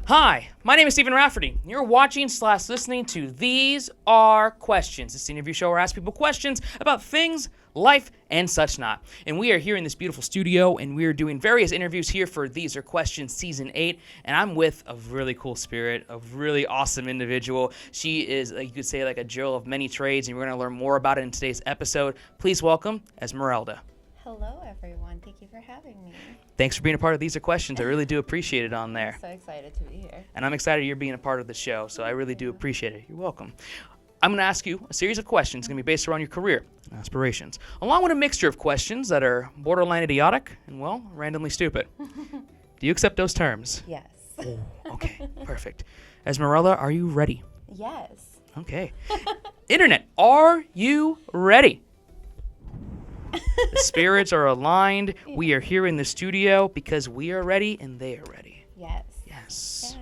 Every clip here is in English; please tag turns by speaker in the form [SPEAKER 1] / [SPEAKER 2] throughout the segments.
[SPEAKER 1] Hi, my name is Stephen Rafferty. You're watching / listening to These Are Questions. It's the interview show where I ask people questions about things, life, and such not. And we are here in this beautiful studio, and we are doing various interviews here for These Are Questions Season 8. And I'm with a really cool spirit, a really awesome individual. She is, you could say, like a Jill of many trades, and we're going to learn more about it in today's episode. Please welcome Esmeralda.
[SPEAKER 2] Hello, everyone. Thank you for having me.
[SPEAKER 1] Thanks for being a part of These Are Questions. I really do appreciate it on there.
[SPEAKER 2] I'm so excited to be here.
[SPEAKER 1] And I'm excited you're being a part of the show, so I really do appreciate it. You're welcome. I'm going to ask you a series of questions going to be based around your career and aspirations, along with a mixture of questions that are borderline idiotic and, well, randomly stupid. Do you accept those terms?
[SPEAKER 2] Yes.
[SPEAKER 1] Oh, okay, perfect. Esmeralda, are you ready?
[SPEAKER 2] Yes.
[SPEAKER 1] Okay. Internet, are you ready? The spirits are aligned. We are here in the studio because we are ready and they are ready.
[SPEAKER 2] Yes.
[SPEAKER 1] Yes.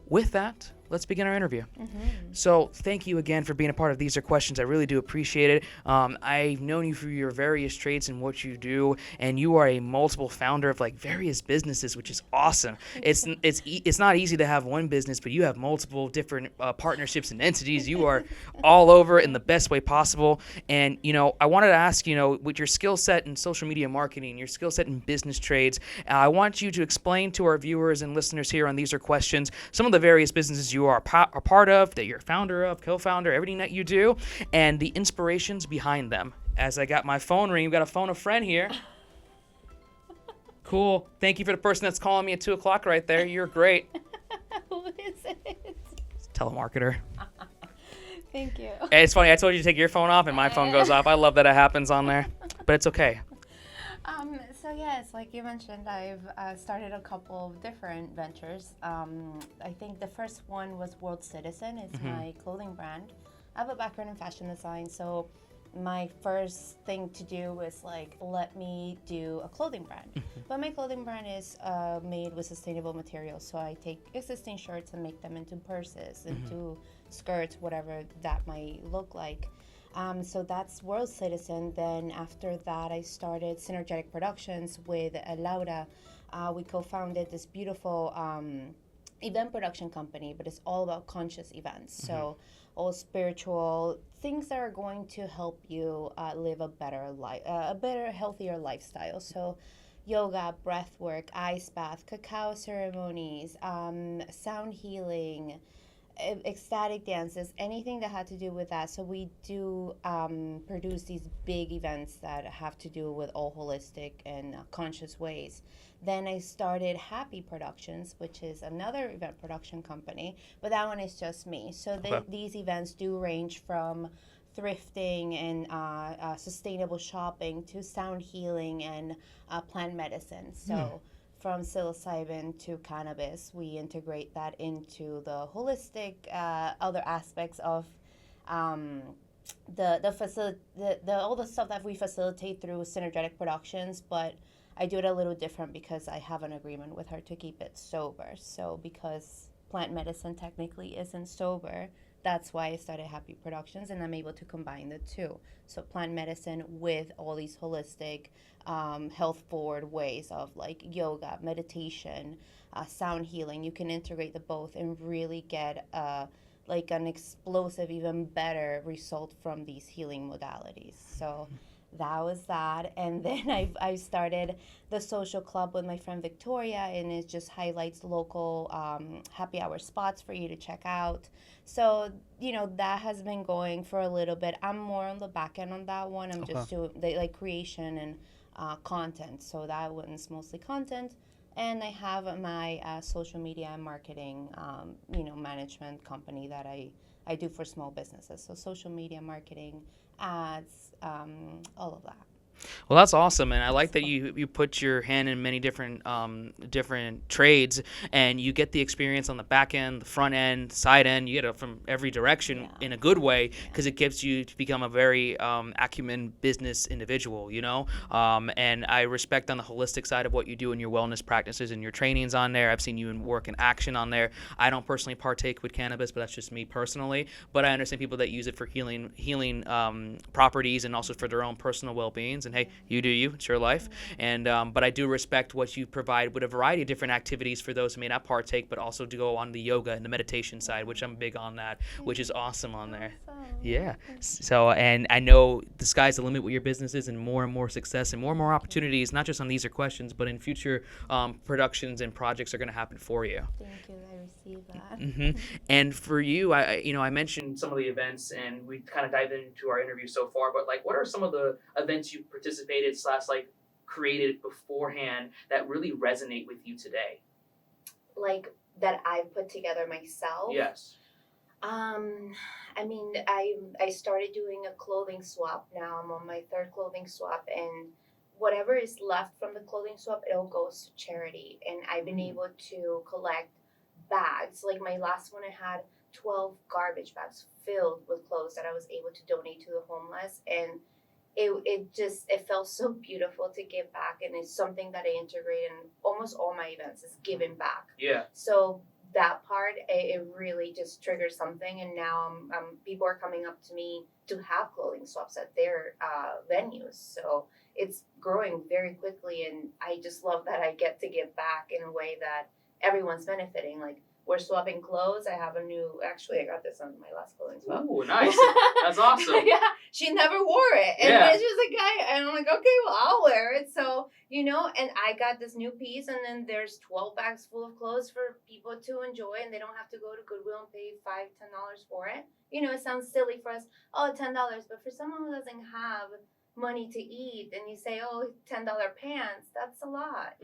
[SPEAKER 1] With that, let's begin our interview. So thank you again for being a part of These Are Questions. I really do appreciate it. I've known you for your various trades and what you do, and you are a multiple founder of like various businesses, which is awesome. It's not easy to have one business, but you have multiple different partnerships and entities. You are all over in the best way possible. And I wanted to ask, with your skill set in social media marketing, your skill set in business trades, I want you to explain to our viewers and listeners here on These Are Questions some of the various businesses you are a part of, that you're founder of, co-founder, everything that you do, and the inspirations behind them. As I got my phone ring, we've got to phone a friend here. Cool. Thank you for the person that's calling me at 2 o'clock right there. You're great.
[SPEAKER 2] Who is it?
[SPEAKER 1] Telemarketer.
[SPEAKER 2] Thank you.
[SPEAKER 1] Hey, it's funny. I told you to take your phone off, and my phone goes off. I love that it happens on there, but it's okay.
[SPEAKER 2] So yes, like you mentioned, I've started a couple of different ventures. I think the first one was World Citizen. It's my clothing brand. I have a background in fashion design, so my first thing to do was let me do a clothing brand. But my clothing brand is made with sustainable materials, so I take existing shirts and make them into purses, into skirts, whatever that might look like. So that's World Citizen. Then after that, I started Synergetic Productions with Laura. We co-founded this beautiful event production company, but it's all about conscious events. So all spiritual things that are going to help you live a better life, a better, healthier lifestyle. So yoga, breath work, ice bath, cacao ceremonies, sound healing, ecstatic dances, anything that had to do with that. So we do produce these big events that have to do with all holistic and conscious ways. Then I started Happy Productions, which is another event production company, but that one is just me. So these events do range from thrifting and sustainable shopping to sound healing and plant medicine. So from psilocybin to cannabis, we integrate that into the holistic other aspects of all the stuff that we facilitate through Synergetic Productions. But I do it a little different because I have an agreement with her to keep it sober. So because plant medicine technically isn't sober, that's why I started Happy Productions, and I'm able to combine the two. So plant medicine with all these holistic, health-forward ways of like yoga, meditation, sound healing. You can integrate the both and really get an explosive, even better result from these healing modalities. So that was that. And then I started the social club with my friend Victoria, and it just highlights local happy hour spots for you to check out. So, that has been going for a little bit. I'm more on the back end on that one. I'm just doing creation and content. So that one's mostly content. And I have my social media and marketing, management company that I do for small businesses. So social media marketing, ads, all of that.
[SPEAKER 1] Well, that's awesome, and I like that you put your hand in many different trades, and you get the experience on the back end, the front end, side end. You get it from every direction in a good way, because it gives you to become a very acumen business individual, And I respect on the holistic side of what you do in your wellness practices and your trainings on there. I've seen you work in action on there. I don't personally partake with cannabis, but that's just me personally. But I understand people that use it for healing properties and also for their own personal well-beings. and hey, you do you. It's your life. And but I do respect what you provide with a variety of different activities for those who may not partake, but also to go on the yoga and the meditation side, which I'm big on that, which is awesome on there. Yeah. So, and I know the sky's the limit with your businesses, and more success and more opportunities, not just on These Are Questions, but in future productions and projects are going to happen for you.
[SPEAKER 2] Thank you. I received that.
[SPEAKER 1] And for you, I mentioned some of the events, and we kind of dived into our interview so far. But like, what are some of the events you participated / like created beforehand that really resonate with you today?
[SPEAKER 2] Like that I've put together myself.
[SPEAKER 1] Yes.
[SPEAKER 2] I mean, I started doing a clothing swap now. I'm on my 3rd clothing swap, and whatever is left from the clothing swap, it all goes to charity. And I've been able to collect bags. Like my last one, I had 12 garbage bags filled with clothes that I was able to donate to the homeless, and it felt so beautiful to give back. And it's something that I integrate in almost all my events, is giving back.
[SPEAKER 1] Yeah.
[SPEAKER 2] So that part, it really just triggers something, and now people are coming up to me to have clothing swaps at their venues. So it's growing very quickly, and I just love that I get to give back in a way that everyone's benefiting. Like, we're swapping clothes. I have a new, actually I got this on my last clothing swap.
[SPEAKER 1] Ooh, nice. That's awesome.
[SPEAKER 2] Yeah, she never wore it. And
[SPEAKER 1] Yeah.
[SPEAKER 2] it's just a guy, and I'm like, okay, well, I'll wear it. So, and I got this new piece, and then there's 12 bags full of clothes for people to enjoy, and they don't have to go to Goodwill and pay $5-10 for it. It sounds silly for us, $10, but for someone who doesn't have money to eat, and you say, $10 pants, that's a lot,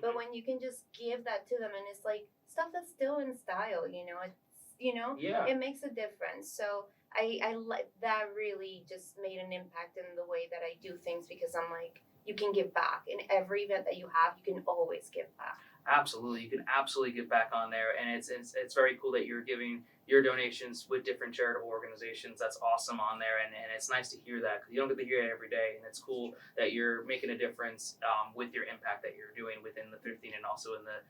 [SPEAKER 2] But when you can just give that to them, and it's like stuff that's still in style,
[SPEAKER 1] Yeah.
[SPEAKER 2] it makes a difference. So I like that. Really just made an impact in the way that I do things, because I'm like, you can give back in every event that you have. You can always give back.
[SPEAKER 1] Absolutely, you can absolutely give back on there, and it's very cool that you're giving your donations with different charitable organizations. That's awesome on there, and it's nice to hear that, because you don't get to hear it every day, and it's cool that you're making a difference with your impact that you're doing within the thrifting and also in the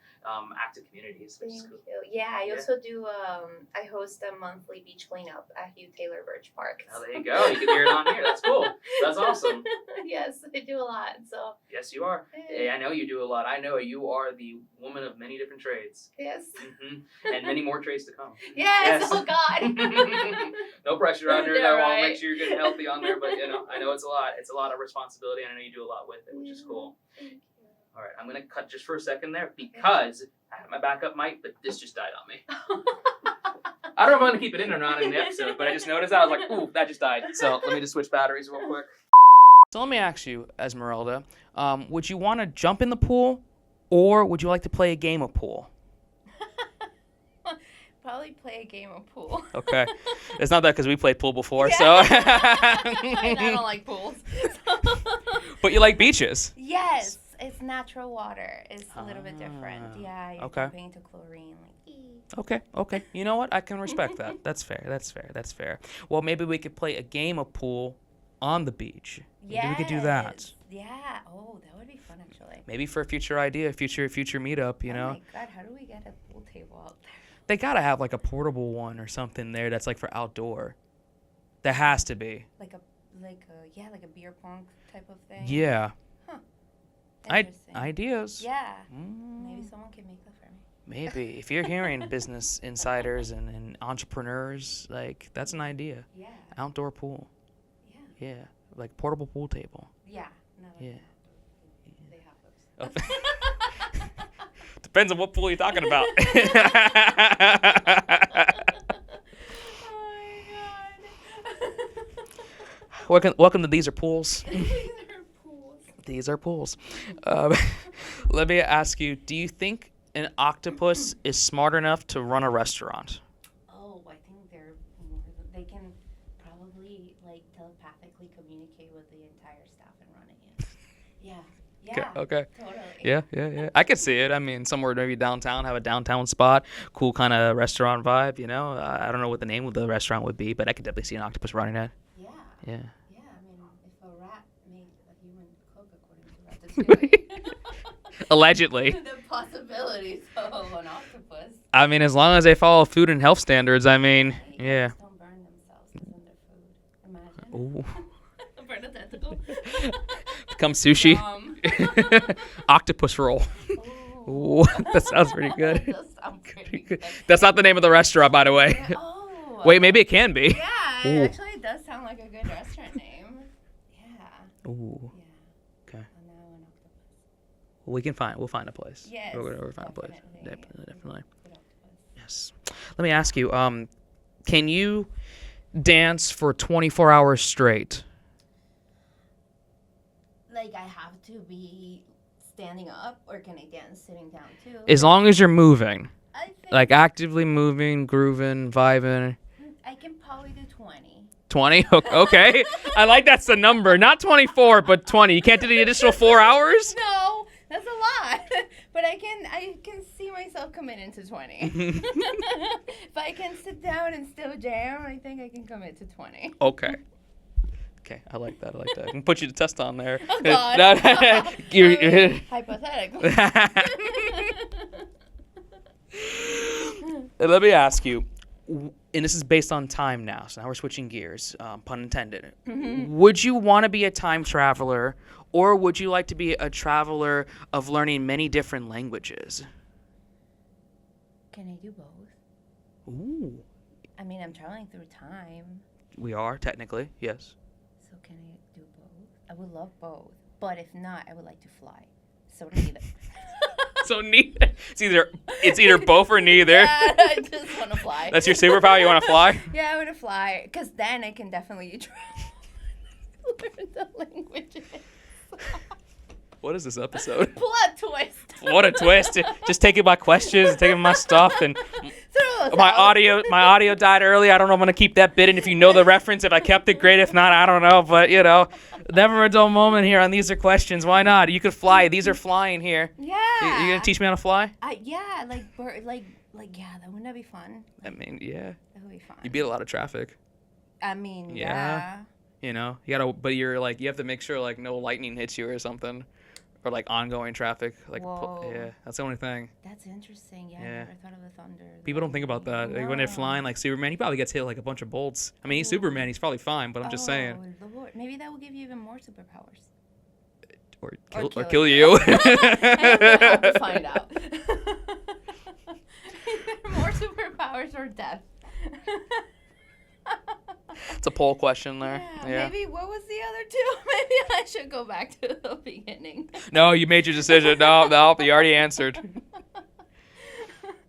[SPEAKER 1] active communities, which is cool.
[SPEAKER 2] Thank you. Yeah, I also do. I host a monthly beach cleanup at Hugh Taylor Birch Park.
[SPEAKER 1] Oh, there you go. You can hear it on here. That's cool. That's awesome.
[SPEAKER 2] Yes, I do a lot. So.
[SPEAKER 1] Yes, you are. Hey, I know you do a lot. I know you are the woman of many different trades.
[SPEAKER 2] Yes.
[SPEAKER 1] And many more trades to come.
[SPEAKER 2] Yes. Oh God.
[SPEAKER 1] No pressure on there.
[SPEAKER 2] Yeah,
[SPEAKER 1] I want
[SPEAKER 2] right.
[SPEAKER 1] to make sure you're getting healthy on there, but I know it's a lot. It's a lot of responsibility, and I know you do a lot with it, which is cool.
[SPEAKER 2] Thank you.
[SPEAKER 1] All right, I'm gonna cut just for a second there, because I have my backup mic, but this just died on me. I don't know if I'm gonna keep it in or not in the episode, but I just noticed that. I was like, ooh, that just died. So let me just switch batteries real quick. So let me ask you, Esmeralda, would you want to jump in the pool, or would you like to play a game of pool?
[SPEAKER 2] Probably play a game of pool.
[SPEAKER 1] Okay. It's not that, because we played pool before,
[SPEAKER 2] Yeah.
[SPEAKER 1] so.
[SPEAKER 2] I don't like pools.
[SPEAKER 1] But you like beaches.
[SPEAKER 2] Yes, it's natural water. It's a little bit different.
[SPEAKER 1] Ah,
[SPEAKER 2] Yeah, you're
[SPEAKER 1] okay.
[SPEAKER 2] jumping into chlorine.
[SPEAKER 1] Okay. You know what? I can respect that. That's fair. Well, maybe we could play a game of pool on the beach. Maybe we could do that.
[SPEAKER 2] Yeah. Oh, that would be fun, actually.
[SPEAKER 1] Maybe for a future idea, future meetup, you know.
[SPEAKER 2] Oh my God, how do we get a pool table out there?
[SPEAKER 1] They gotta have like a portable one or something there that's like for outdoor. There has to be.
[SPEAKER 2] Like a beer pong type of thing.
[SPEAKER 1] Yeah.
[SPEAKER 2] Huh. Interesting.
[SPEAKER 1] Ideas.
[SPEAKER 2] Yeah. Maybe someone can make that for me.
[SPEAKER 1] Maybe. If you're hearing business insiders and entrepreneurs, like, that's an idea.
[SPEAKER 2] Yeah.
[SPEAKER 1] Outdoor pool.
[SPEAKER 2] Yeah.
[SPEAKER 1] Yeah. Like portable pool table.
[SPEAKER 2] Yeah. No,
[SPEAKER 1] Yeah.
[SPEAKER 2] they have those.
[SPEAKER 1] Depends on what pool you're talking about.
[SPEAKER 2] Oh my God.
[SPEAKER 1] Welcome to These Are Pools.
[SPEAKER 2] These are pools.
[SPEAKER 1] These are pools. Let me ask you, do you think an octopus is smart enough to run a restaurant?
[SPEAKER 2] Oh, I think they can probably telepathically communicate with the entire staff and running it. Yeah. Yeah.
[SPEAKER 1] Okay.
[SPEAKER 2] Totally.
[SPEAKER 1] Yeah. I could see it. I mean, somewhere maybe downtown, have a downtown spot, cool kind of restaurant vibe, I don't know what the name of the restaurant would be, but I could definitely see an octopus running it.
[SPEAKER 2] Yeah.
[SPEAKER 1] Yeah.
[SPEAKER 2] Yeah, I mean, if a rat made a human cook according to Ratatouille.
[SPEAKER 1] Allegedly.
[SPEAKER 2] The possibilities of an octopus.
[SPEAKER 1] I mean, as long as they follow food and health standards, I mean, yeah.
[SPEAKER 2] Just don't burn themselves in their food. Imagine.
[SPEAKER 1] Ooh.
[SPEAKER 2] Burn a tentacle.
[SPEAKER 1] Come sushi.
[SPEAKER 2] Yum.
[SPEAKER 1] Octopus roll. Ooh, that sounds pretty good.
[SPEAKER 2] That does sound pretty good.
[SPEAKER 1] That's not the name of the restaurant, by the way.
[SPEAKER 2] Oh.
[SPEAKER 1] Wait, maybe it can be.
[SPEAKER 2] Yeah,
[SPEAKER 1] Ooh.
[SPEAKER 2] actually, it does sound like a good restaurant name. Yeah.
[SPEAKER 1] Ooh.
[SPEAKER 2] Yeah.
[SPEAKER 1] Okay.
[SPEAKER 2] Oh, now an octopus.
[SPEAKER 1] We'll find a place.
[SPEAKER 2] Yes.
[SPEAKER 1] We'll find a place.
[SPEAKER 2] Definitely.
[SPEAKER 1] Definitely.
[SPEAKER 2] Good octopus.
[SPEAKER 1] Yes. Let me ask you, can you dance for 24 hours straight?
[SPEAKER 2] Like, I have to be standing up, or can I dance sitting down too?
[SPEAKER 1] As long as you're moving.
[SPEAKER 2] I think
[SPEAKER 1] Like actively moving, grooving, vibing.
[SPEAKER 2] I can probably do 20.
[SPEAKER 1] 20? Okay. I like that's the number. Not 24, but 20. You can't do the additional 4 hours?
[SPEAKER 2] No, that's a lot. But I can see myself committing to 20. If I can sit down and still jam, I think I can commit to 20.
[SPEAKER 1] Okay. Okay, I like that. I can put you to test on there.
[SPEAKER 2] Oh, God. Hypothetically.
[SPEAKER 1] Let me ask you, and this is based on time now, so now we're switching gears, pun intended. Would you want to be a time traveler, or would you like to be a traveler of learning many different languages?
[SPEAKER 2] Can I do both?
[SPEAKER 1] Ooh.
[SPEAKER 2] I mean, I'm traveling through time,
[SPEAKER 1] We are, technically, yes.
[SPEAKER 2] so can I do both? I would love both, but if not, I would like to fly. So neither.
[SPEAKER 1] So neither. It's either both or neither.
[SPEAKER 2] Yeah, I just want to fly.
[SPEAKER 1] That's your superpower? You want to fly?
[SPEAKER 2] Yeah, I want to fly, because then I can definitely travel. Learn the languages.
[SPEAKER 1] What is this episode?
[SPEAKER 2] Plot twist.
[SPEAKER 1] What a twist. Just taking my questions, taking my stuff, and
[SPEAKER 2] Throw those
[SPEAKER 1] my
[SPEAKER 2] out.
[SPEAKER 1] audio died early. I don't know if I'm going to keep that bit, and if you know the reference, if I kept it, great. If not, I don't know. But, never a dull moment here on These Are Questions. Why not? You could fly. These are flying here.
[SPEAKER 2] Yeah.
[SPEAKER 1] You going to teach me how to fly?
[SPEAKER 2] Yeah, yeah, wouldn't that be fun?
[SPEAKER 1] I mean, yeah.
[SPEAKER 2] That would be fun.
[SPEAKER 1] You beat a lot of traffic.
[SPEAKER 2] I mean,
[SPEAKER 1] Yeah.
[SPEAKER 2] yeah.
[SPEAKER 1] But you have to make sure, no lightning hits you or something. Or, ongoing traffic.
[SPEAKER 2] Whoa.
[SPEAKER 1] Yeah, that's the only thing.
[SPEAKER 2] That's interesting. Yeah,
[SPEAKER 1] Yeah.
[SPEAKER 2] I never thought of the thunder.
[SPEAKER 1] People don't think about that. When they're flying like Superman, he probably gets hit like a bunch of bolts. I mean, he's Superman. He's probably fine, but I'm just saying.
[SPEAKER 2] Lord. Maybe that will give you even more superpowers.
[SPEAKER 1] Or
[SPEAKER 2] Or
[SPEAKER 1] kill you.
[SPEAKER 2] I have to find out. Either more superpowers or death.
[SPEAKER 1] It's a poll question there. Yeah.
[SPEAKER 2] Maybe what was the other two? Maybe I should go back to the beginning.
[SPEAKER 1] No, you made your decision. No, you already answered.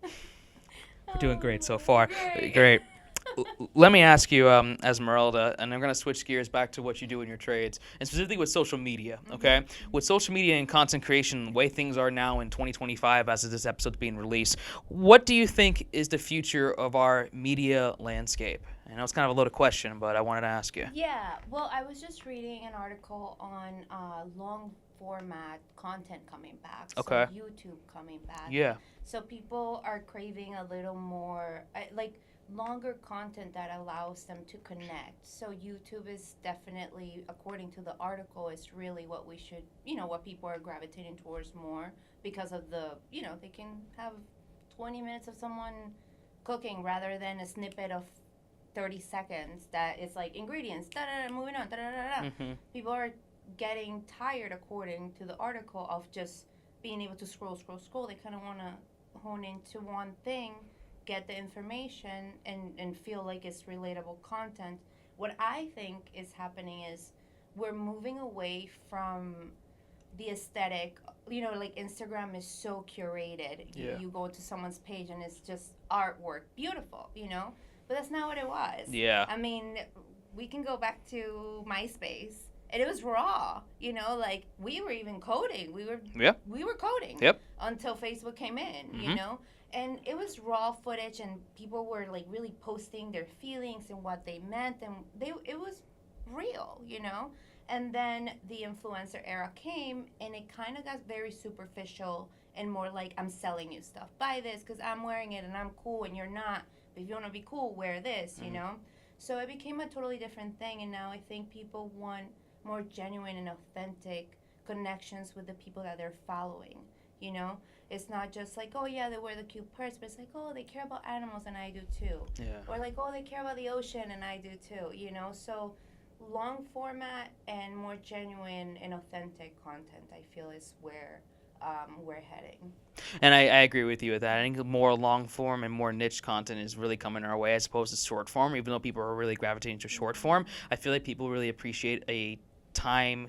[SPEAKER 1] We're doing great so far. Great. Let me ask you, Esmeralda, and I'm going to switch gears back to what you do in your trades, and specifically with social media, okay? With social media and content creation, the way things are now in 2025 as of this episode's being released, what do you think is the future of our media landscape? I know it's kind of a loaded question, but I wanted to ask you.
[SPEAKER 2] Yeah, well, I was just reading an article on long format content coming back.
[SPEAKER 1] Okay.
[SPEAKER 2] So YouTube coming back.
[SPEAKER 1] Yeah.
[SPEAKER 2] So people are craving a little more, longer content that allows them to connect. So YouTube is definitely, according to the article, is really what we should, what people are gravitating towards more because of the, they can have 20 minutes of someone cooking rather than a snippet of 30 seconds that is like ingredients, moving on,
[SPEAKER 1] Mm-hmm.
[SPEAKER 2] People are getting tired, according to the article, of just being able to scroll. They kind of want to hone into one thing, get the information, and feel like it's relatable content. What I think is happening is we're moving away from the aesthetic. Instagram is so curated.
[SPEAKER 1] Yeah.
[SPEAKER 2] You go to someone's page and it's just artwork, beautiful, But that's not what it was.
[SPEAKER 1] Yeah.
[SPEAKER 2] I mean, we can go back to MySpace, and it was raw. We were even coding. We were coding.
[SPEAKER 1] Yep.
[SPEAKER 2] Until Facebook came in.
[SPEAKER 1] Mm-hmm.
[SPEAKER 2] And it was raw footage, and people were really posting their feelings and what they meant, and it was real. And then the influencer era came, and it kind of got very superficial and more like, I'm selling you stuff. Buy this because I'm wearing it and I'm cool and you're not. But if you want to be cool, wear this, So it became a totally different thing, and now I think people want more genuine and authentic connections with the people that they're following, It's not just like, oh, yeah, they wear the cute purse, but it's like, oh, they care about animals, and I do too.
[SPEAKER 1] Yeah.
[SPEAKER 2] Or like, oh, they care about the ocean, and I do too, So long format and more genuine and authentic content, I feel, is where we're heading.
[SPEAKER 1] And I agree with you with that. I think more long form and more niche content is really coming our way as opposed to short form. Even though people are really gravitating to short form, I feel like people really appreciate a time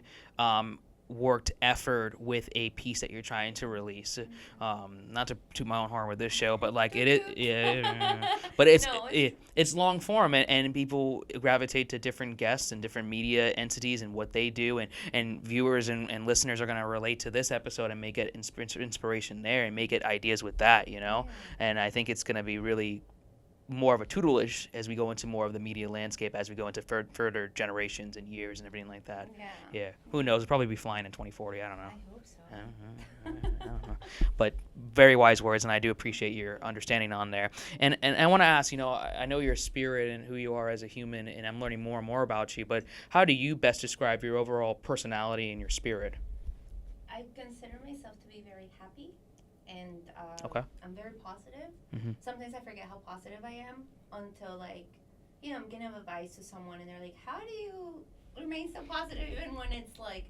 [SPEAKER 1] worked effort with a piece that you're trying to release. Not to toot my own horn with this show, but like it is, yeah. But
[SPEAKER 2] No,
[SPEAKER 1] it's long form, and people gravitate to different guests and different media entities and what they do, and viewers and listeners are going to relate to this episode and make it inspiration there and make it ideas with that, you know.
[SPEAKER 2] Yeah.
[SPEAKER 1] And I think it's going to be really more of a tutelage as we go into more of the media landscape, as we go into further generations and years and everything like that. Yeah. Who knows? It'll probably be flying in 2040. I don't know.
[SPEAKER 2] I hope so.
[SPEAKER 1] I don't know. But very wise words, and I do appreciate your understanding on there. And I want to ask, you know, I know your spirit and who you are as a human, and I'm learning more and more about you, but how do you best describe your overall personality and your spirit?
[SPEAKER 2] I consider myself to be very happy, and
[SPEAKER 1] Okay.
[SPEAKER 2] I'm very positive.
[SPEAKER 1] Mhm.
[SPEAKER 2] Sometimes I forget how positive I am until, like, you know, I'm giving advice to someone, and they're like, "How do you remain so positive even when it's like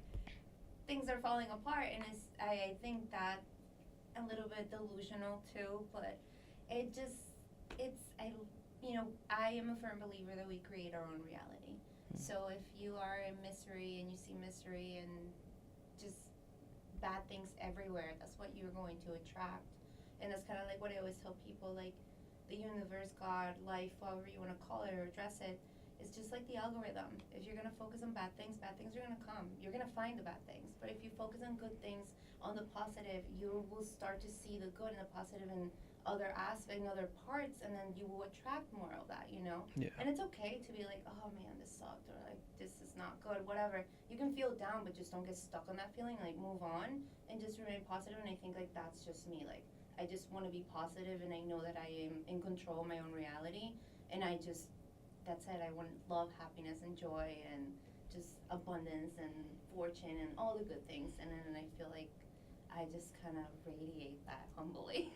[SPEAKER 2] things are falling apart?" And I think that a little bit delusional too, but it just I am a firm believer that we create our own reality. So if you are in misery and you see misery and just bad things everywhere, that's what you're going to attract. And that's kind of like what I always tell people, like the universe, God, life, however you want to call it or address it, it's just like the algorithm. If you're going to focus on bad things are going to come. You're going to find the bad things. But if you focus on good things, on the positive, you will start to see the good and the positive in other aspects, in other parts, and then you will attract more of that, you know?
[SPEAKER 1] Yeah.
[SPEAKER 2] And it's okay to be like, oh man, this sucked, or like, this is not good, whatever. You can feel down, but just don't get stuck on that feeling, like move on and just remain positive. And I think like that's just me. Like, I just want to be positive, and I know that I am in control of my own reality, and that's it. I want love, happiness, and joy, and just abundance and fortune and all the good things. And then I feel like I just kind of radiate that humbly.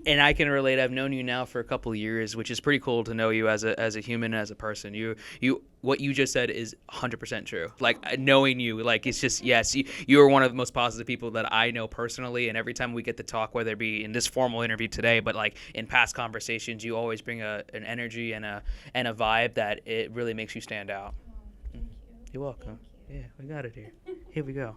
[SPEAKER 1] And I can relate. I've known you now for a couple of years, which is pretty cool to know you as a human, as a person. What you just said is 100% true. Like, knowing you, like, it's just, yes, you are one of the most positive people that I know personally. And every time we get to talk, whether it be in this formal interview today, but like in past conversations, you always bring an energy and a vibe that it really makes you stand out.
[SPEAKER 2] Oh, thank you.
[SPEAKER 1] You're welcome.
[SPEAKER 2] Thank you.
[SPEAKER 1] Yeah, we got it here. Here we go.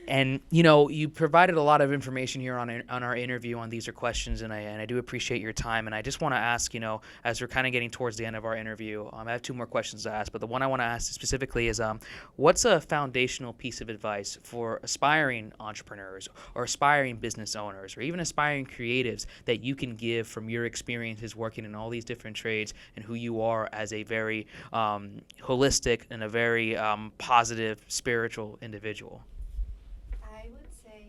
[SPEAKER 1] And, you know, you provided a lot of information here on our interview on These Are Questions, and I do appreciate your time. And I just want to ask, you know, as we're kind of getting towards the end of our interview, I have two more questions to ask. But the one I want to ask specifically is, what's a foundational piece of advice for aspiring entrepreneurs or aspiring business owners or even aspiring creatives that you can give from your experiences working in all these different trades and who you are as a very holistic and a very positive, spiritual individual?
[SPEAKER 2] I would say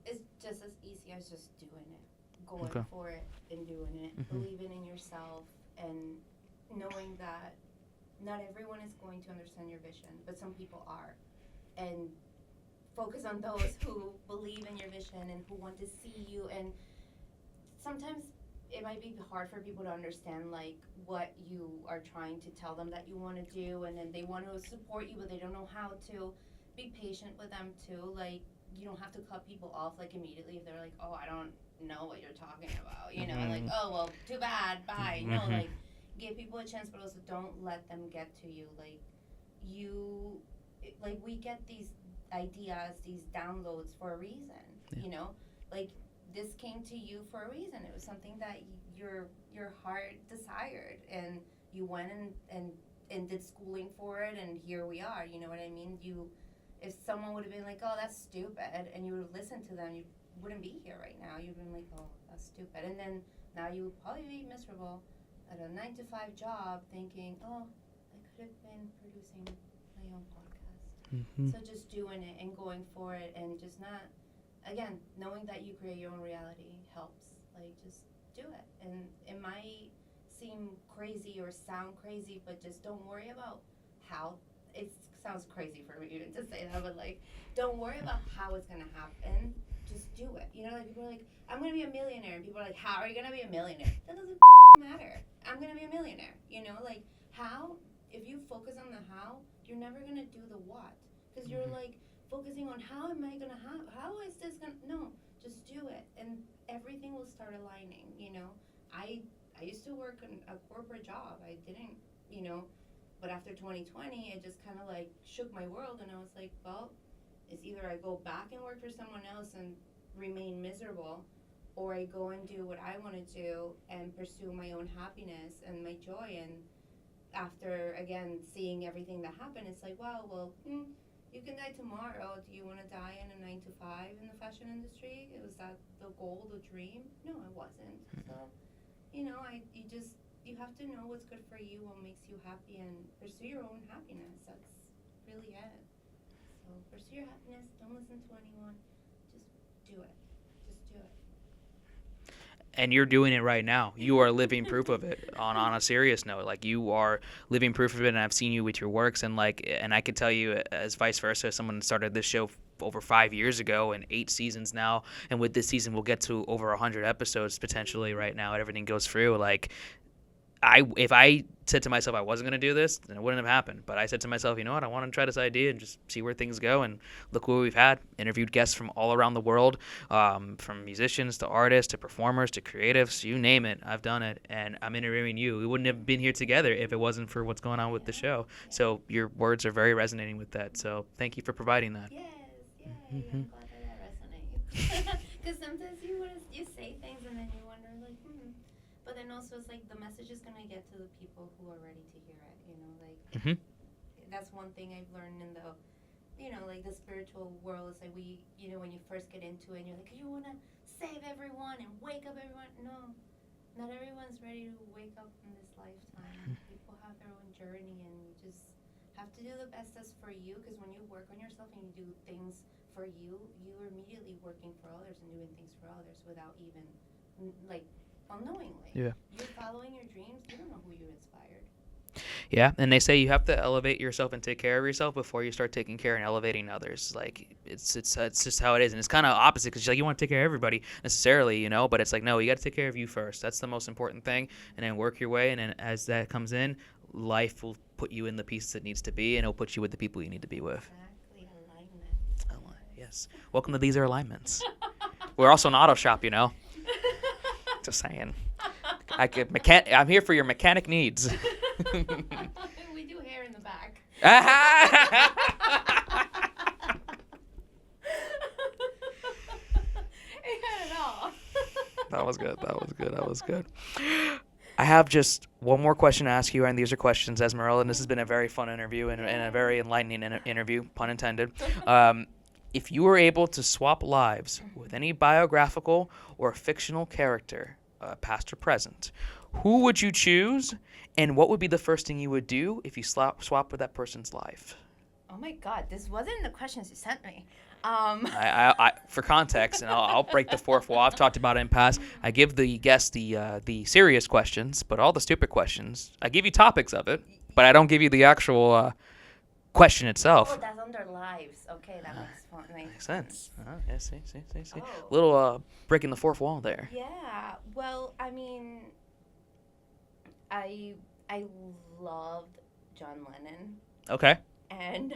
[SPEAKER 2] it's just as easy as just doing it, going
[SPEAKER 1] Okay.
[SPEAKER 2] for it and doing it,
[SPEAKER 1] Mhm.
[SPEAKER 2] believing in yourself, and knowing that not everyone is going to understand your vision, but some people are. And focus on those who believe in your vision and who want to see you. And sometimes it might be hard for people to understand like what you are trying to tell them that you want to do, and then they want to support you but they don't know how to. Be patient with them too. Like, you don't have to cut people off like immediately if they're like, oh, I don't know what you're talking about, you know, like, oh, well, too bad, bye. No, like, give people a chance, but also don't let them get to you. Like, we get these ideas, these downloads for a reason, you know, like, this came to you for a reason. It was something that your heart desired, and you went and did schooling for it, and here we are, you know what I mean? If someone would have been like, oh, that's stupid, and you would have listened to them, you wouldn't be here right now. You'd been like, oh, that's stupid. And then now you would probably be miserable at a 9-to-5 job thinking, oh, I could have been producing my own podcast.
[SPEAKER 1] Mm-hmm.
[SPEAKER 2] So just doing it and going for it, and just not, again, knowing that you create your own reality helps. Like, just do it. And it might seem crazy or sound crazy, but just don't worry about how. It sounds crazy for me even to say that, but like, don't worry about how it's gonna happen. just do it. You know, like people are like, I'm gonna be a millionaire, and people are like, how are you gonna be a millionaire? That doesn't matter. I'm gonna be a millionaire. You know, like how. If you focus on the how, you're never gonna do the what, because you're like focusing on how am I gonna how is this gonna no, just do it, and everything will start aligning. You know, I used to work in a corporate job. I didn't, you know, but after 2020, it just kind of like shook my world, and I was like, well, it's either I go back and work for someone else and remain miserable, or I go and do what I want to do and pursue my own happiness and my joy. And after, again, seeing everything that happened, it's like, wow, well, you can die tomorrow. Do you want to die in a 9 to 5 in the fashion industry? Was that the goal, the dream? No, it wasn't. So, you know, you have to know what's good for you, what makes you happy, and pursue your own happiness. That's really it. So pursue your happiness. Don't listen to anyone. Just do it. Just do it.
[SPEAKER 1] And you're doing it right now. You are living proof of it. On a serious note, like you are living proof of it, and I've seen you with your works, and I could tell you as vice versa. Someone started this show over 5 years ago and 8 seasons now, and with this season we'll get to over 100 episodes potentially right now, and everything goes through. Like if I said to myself I wasn't going to do this, then it wouldn't have happened. But I said to myself, you know what, I want to try this idea and just see where things go. And look what we've had. Interviewed guests from all around the world, from musicians to artists to performers to creatives, you name it. I've done it, and I'm interviewing you. We wouldn't have been here together if it wasn't for what's going on with the show. So your words are very resonating with that. So thank you for providing that.
[SPEAKER 2] Yes, yay. I'm glad that resonates. Because sometimes you say things and then you wonder, like, But then also it's like the message is going to get to the people who are ready to hear it, you know, like that's one thing I've learned in the, you know, like the spiritual world is like you know, when you first get into it and you're like, you want to save everyone and wake up everyone. No, not everyone's ready to wake up in this lifetime. People have their own journey, and you just have to do the best that's for you, because when you work on yourself and you do things for you, you're immediately working for others and doing things for others without even, like, unknowingly.
[SPEAKER 1] Yeah.
[SPEAKER 2] You're following your dreams. You don't know who you inspired.
[SPEAKER 1] Yeah, and they say you have to elevate yourself and take care of yourself before you start taking care and elevating others. Like it's just how it is, and it's kind of opposite, because like you want to take care of everybody necessarily, you know, but it's like no, you got to take care of you first. That's the most important thing, and then work your way, and then as that comes in, life will put you in the pieces it needs to be, and it'll put you with the people you need to be with.
[SPEAKER 2] Exactly, alignment.
[SPEAKER 1] Yes. Welcome to These Are Alignments. We're also an auto shop, you know. Just saying. I'm here for your mechanic needs.
[SPEAKER 2] We do hair in the back.
[SPEAKER 1] That was good. I have just one more question to ask you, and these are questions, Esmeralda, and this has been a very fun interview and a very enlightening interview, pun intended. If you were able to swap lives with any biographical or fictional character, past or present, who would you choose, and what would be the first thing you would do if you swap with that person's life?
[SPEAKER 2] Oh my God, this wasn't the questions you sent me.
[SPEAKER 1] I for context, and I'll break the fourth wall. I've talked about it in past. I give the guests the serious questions, but all the stupid questions, I give you topics of it, but I don't give you the actual question itself.
[SPEAKER 2] Oh, that's under lives. Okay, that makes fun.
[SPEAKER 1] Makes sense. Yeah, see.
[SPEAKER 2] Oh.
[SPEAKER 1] Little breaking the fourth wall there.
[SPEAKER 2] Yeah. Well, I mean, I loved John Lennon.
[SPEAKER 1] Okay.
[SPEAKER 2] And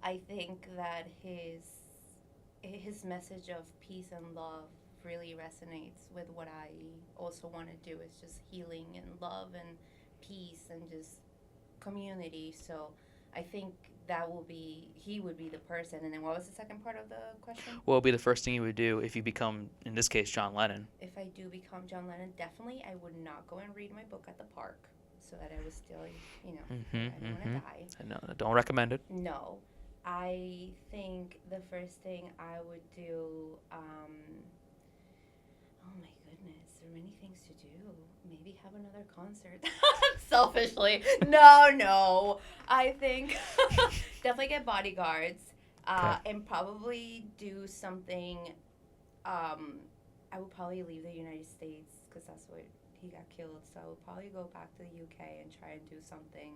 [SPEAKER 2] I think that his message of peace and love really resonates with what I also want to do, is just healing and love and peace and just community. So I think he would be the person. And then what was the second part of the question?
[SPEAKER 1] What would be the first thing you would do if you become, in this case, John Lennon?
[SPEAKER 2] If I do become John Lennon, definitely I would not go and read my book at the park, so that I was still, you know, I don't want to die.
[SPEAKER 1] No, don't recommend it.
[SPEAKER 2] No. I think the first thing I would do, oh my goodness, there are many things to do. Maybe have another concert. Selfishly. No. I think definitely get bodyguards, and probably do something. I would probably leave the United States, because that's where he got killed. So I would probably go back to the UK and try and do something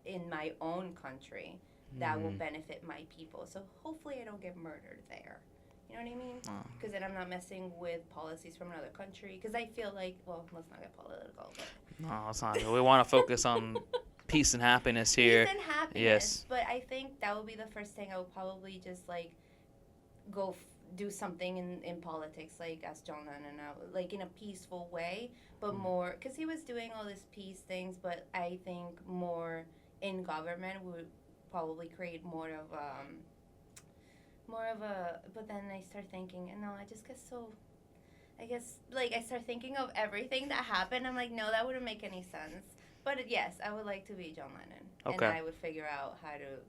[SPEAKER 2] in my own country that will benefit my people. So hopefully I don't get murdered there. You know what I mean?
[SPEAKER 1] Oh.
[SPEAKER 2] Because then I'm not messing with policies from another country. Because I feel like, well, let's not get political. But
[SPEAKER 1] No, it's not. We want to focus on peace and happiness here.
[SPEAKER 2] peace and happiness.
[SPEAKER 1] Yes.
[SPEAKER 2] But I think that would be the first thing I would probably just like go do something in politics, like as John Lennon, like in a peaceful way, but more because he was doing all these peace things. But I think more in government would probably create more of a. But then I start thinking, and no, I just get so. I guess like I start thinking of everything that happened. I'm like, no, that wouldn't make any sense. But yes, I would like to be John Lennon,
[SPEAKER 1] Okay.
[SPEAKER 2] and I would figure out how to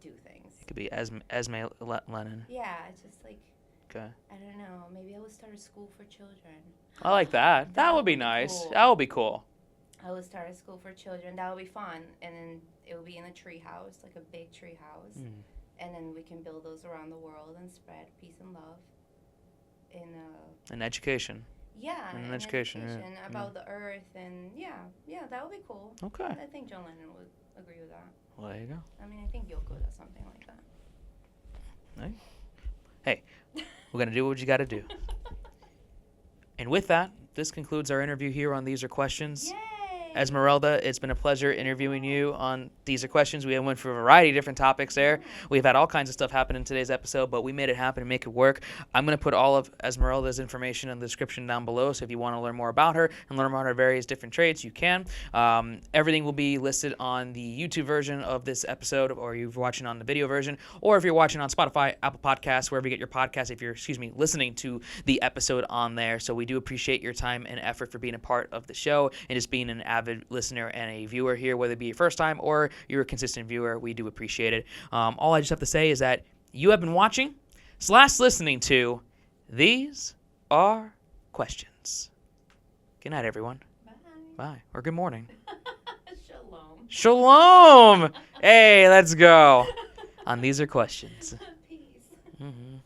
[SPEAKER 2] do things.
[SPEAKER 1] It could be Esme Lennon.
[SPEAKER 2] Yeah, it's just like.
[SPEAKER 1] Okay.
[SPEAKER 2] I don't know. Maybe I would start a school for children.
[SPEAKER 1] I like that. That would be nice.
[SPEAKER 2] Cool.
[SPEAKER 1] That would be cool.
[SPEAKER 2] I would start a school for children. That would be fun. And then it would be in a tree house, like a big tree house.
[SPEAKER 1] Mm.
[SPEAKER 2] And then we can build those around the world and spread peace and love.
[SPEAKER 1] In education.
[SPEAKER 2] Yeah,
[SPEAKER 1] in education, yeah.
[SPEAKER 2] about the earth. And yeah, that would be cool.
[SPEAKER 1] Okay.
[SPEAKER 2] I think John Lennon would agree with that.
[SPEAKER 1] Well, there you go.
[SPEAKER 2] I mean, I think Yoko does something like that.
[SPEAKER 1] Hey, we're going to do what you got to do. And with that, this concludes our interview here on These Are Questions.
[SPEAKER 2] Yay!
[SPEAKER 1] Esmeralda, it's been a pleasure interviewing you on These Are Questions. We went for a variety of different topics there. We've had all kinds of stuff happen in today's episode, but we made it happen and make it work. I'm going to put all of Esmeralda's information in the description down below, so if you want to learn more about her and learn about her various different trades, you can. Everything will be listed on the YouTube version of this episode, or you're watching on the video version, or if you're watching on Spotify, Apple Podcasts, wherever you get your podcast, if you're, listening to the episode on there. So we do appreciate your time and effort for being a part of the show and just being an avid listener and a viewer here, whether it be your first time or you're a consistent viewer. We do appreciate it. All I just have to say is that you have been watching / listening to These Are Questions. Good night, everyone.
[SPEAKER 2] Bye.
[SPEAKER 1] Bye. Or good morning.
[SPEAKER 2] Shalom.
[SPEAKER 1] Shalom. Hey, let's go. On These Are Questions.
[SPEAKER 2] Peace.
[SPEAKER 1] Mm-hmm.